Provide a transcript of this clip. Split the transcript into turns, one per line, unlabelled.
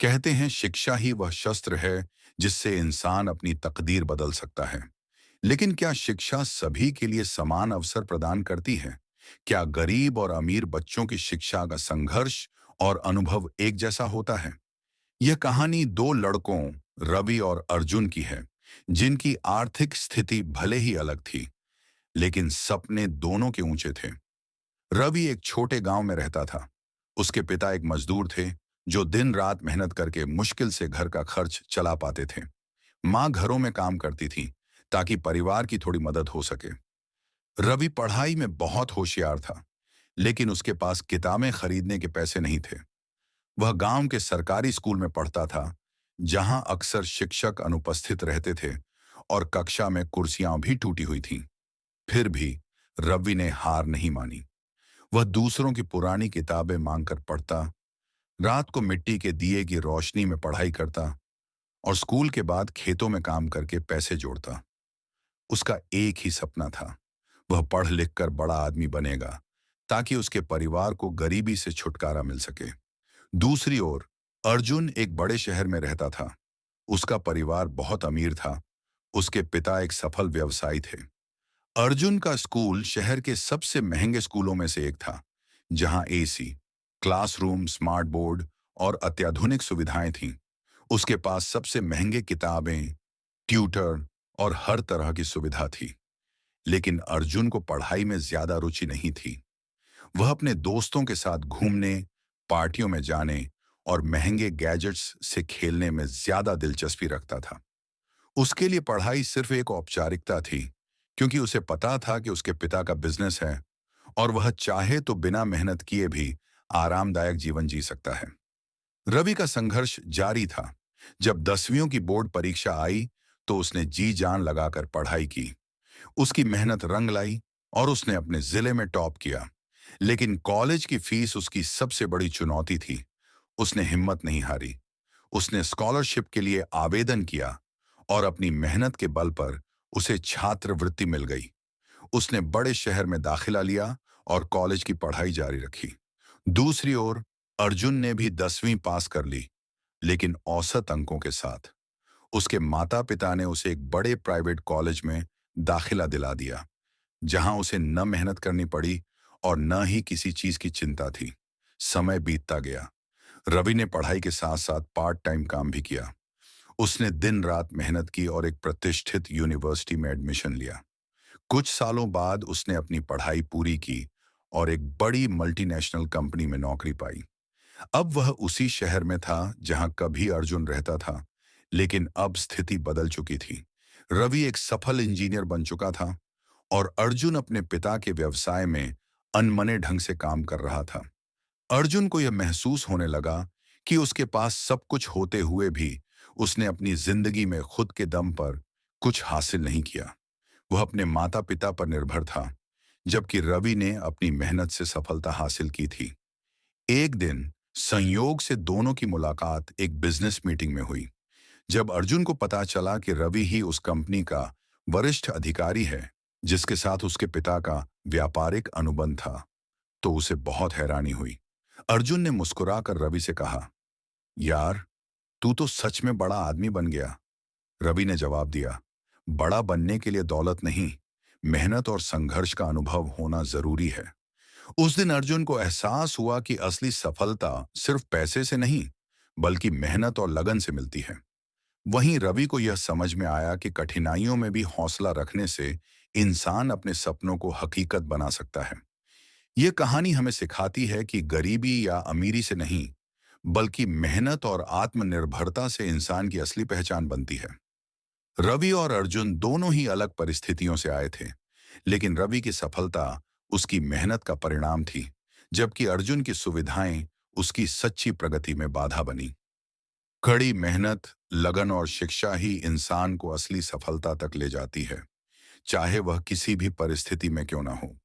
कहते हैं शिक्षा ही वह शस्त्र है जिससे इंसान अपनी तकदीर बदल सकता है। लेकिन क्या शिक्षा सभी के लिए समान अवसर प्रदान करती है? क्या गरीब और अमीर बच्चों की शिक्षा का संघर्ष और अनुभव एक जैसा होता है? यह कहानी दो लड़कों, रवि और अर्जुन की है, जिनकी आर्थिक स्थिति भले ही अलग थी, लेकिन सपने दोनों के ऊंचे थे। रवि एक छोटे गांव में रहता था। उसके पिता एक मजदूर थे जो दिन रात मेहनत करके मुश्किल से घर का खर्च चला पाते थे। माँ घरों में काम करती थी ताकि परिवार की थोड़ी मदद हो सके। रवि पढ़ाई में बहुत होशियार था, लेकिन उसके पास किताबें खरीदने के पैसे नहीं थे। वह गांव के सरकारी स्कूल में पढ़ता था, जहां अक्सर शिक्षक अनुपस्थित रहते थे और कक्षा में कुर्सियां भी टूटी हुई थीं। फिर भी रवि ने हार नहीं मानी। वह दूसरों की पुरानी किताबें मांगकर पढ़ता, रात को मिट्टी के दिए की रोशनी में पढ़ाई करता और स्कूल के बाद खेतों में काम करके पैसे जोड़ता। उसका एक ही सपना था, वह पढ़ लिख कर बड़ा आदमी बनेगा ताकि उसके परिवार को गरीबी से छुटकारा मिल सके। दूसरी ओर अर्जुन एक बड़े शहर में रहता था। उसका परिवार बहुत अमीर था। उसके पिता एक सफल व्यवसायी थे। अर्जुन का स्कूल शहर के सबसे महंगे स्कूलों में से एक था, जहां एसी, क्लासरूम, स्मार्ट बोर्ड और अत्याधुनिक सुविधाएं थीं। उसके पास सबसे महंगे किताबें, ट्यूटर और हर तरह की सुविधा थी। लेकिन अर्जुन को पढ़ाई में ज्यादा रुचि नहीं थी। वह अपने दोस्तों के साथ घूमने, पार्टियों में जाने और महंगे गैजेट्स से खेलने में ज्यादा दिलचस्पी रखता था। उसके लिए पढ़ाई सिर्फ एक औपचारिकता थी, क्योंकि उसे पता था कि उसके पिता का बिजनेस है और वह चाहे तो बिना मेहनत किए भी आरामदायक जीवन जी सकता है। रवि का संघर्ष जारी था। जब 10वीं की बोर्ड परीक्षा आई, तो उसने जी जान लगाकर पढ़ाई की। उसकी मेहनत रंग लाई और उसने अपने जिले में टॉप किया। लेकिन कॉलेज की फीस उसकी सबसे बड़ी चुनौती थी। उसने हिम्मत नहीं हारी। उसने स्कॉलरशिप के लिए आवेदन किया और अपनी मेहनत के बल पर उसे छात्रवृत्ति मिल गई। उसने बड़े शहर में दाखिला लिया और कॉलेज की पढ़ाई जारी रखी। दूसरी ओर अर्जुन ने भी 10वीं पास कर ली, लेकिन औसत अंकों के साथ। उसके माता पिता ने उसे एक बड़े प्राइवेट कॉलेज में दाखिला दिला दिया, जहां उसे न मेहनत करनी पड़ी और न ही किसी चीज की चिंता थी। समय बीतता गया। रवि ने पढ़ाई के साथ साथ पार्ट टाइम काम भी किया। उसने दिन रात मेहनत की और एक प्रतिष्ठित यूनिवर्सिटी में एडमिशन लिया। कुछ सालों बाद उसने अपनी पढ़ाई पूरी की और एक बड़ी मल्टीनेशनल कंपनी में नौकरी पाई। अब वह उसी शहर में था जहां कभी अर्जुन रहता था, लेकिन अब स्थिति बदल चुकी थी। रवि एक सफल इंजीनियर बन चुका था और अर्जुन अपने पिता के व्यवसाय में अनमने ढंग से काम कर रहा था। अर्जुन को यह महसूस होने लगा कि उसके पास सब कुछ होते हुए भी उसने अपनी जिंदगी में खुद के दम पर कुछ हासिल नहीं किया। वह अपने माता पिता पर निर्भर था, जबकि रवि ने अपनी मेहनत से सफलता हासिल की थी। एक दिन संयोग से दोनों की मुलाकात एक बिजनेस मीटिंग में हुई। जब अर्जुन को पता चला कि रवि ही उस कंपनी का वरिष्ठ अधिकारी है जिसके साथ उसके पिता का व्यापारिक अनुबंध था, तो उसे बहुत हैरानी हुई। अर्जुन ने मुस्कुराकर रवि से कहा, यार, तू तो सच में बड़ा आदमी बन गया। रवि ने जवाब दिया, बड़ा बनने के लिए दौलत नहीं, मेहनत और संघर्ष का अनुभव होना जरूरी है। उस दिन अर्जुन को एहसास हुआ कि असली सफलता सिर्फ पैसे से नहीं, बल्कि मेहनत और लगन से मिलती है। वहीं रवि को यह समझ में आया कि कठिनाइयों में भी हौसला रखने से इंसान अपने सपनों को हकीकत बना सकता है। ये कहानी हमें सिखाती है कि गरीबी या अमीरी से नहीं, बल्कि मेहनत और आत्मनिर्भरता से इंसान की असली पहचान बनती है। रवि और अर्जुन दोनों ही अलग परिस्थितियों से आए थे, लेकिन रवि की सफलता उसकी मेहनत का परिणाम थी, जबकि अर्जुन की सुविधाएं उसकी सच्ची प्रगति में बाधा बनी। कड़ी मेहनत, लगन और शिक्षा ही इंसान को असली सफलता तक ले जाती है, चाहे वह किसी भी परिस्थिति में क्यों ना हो।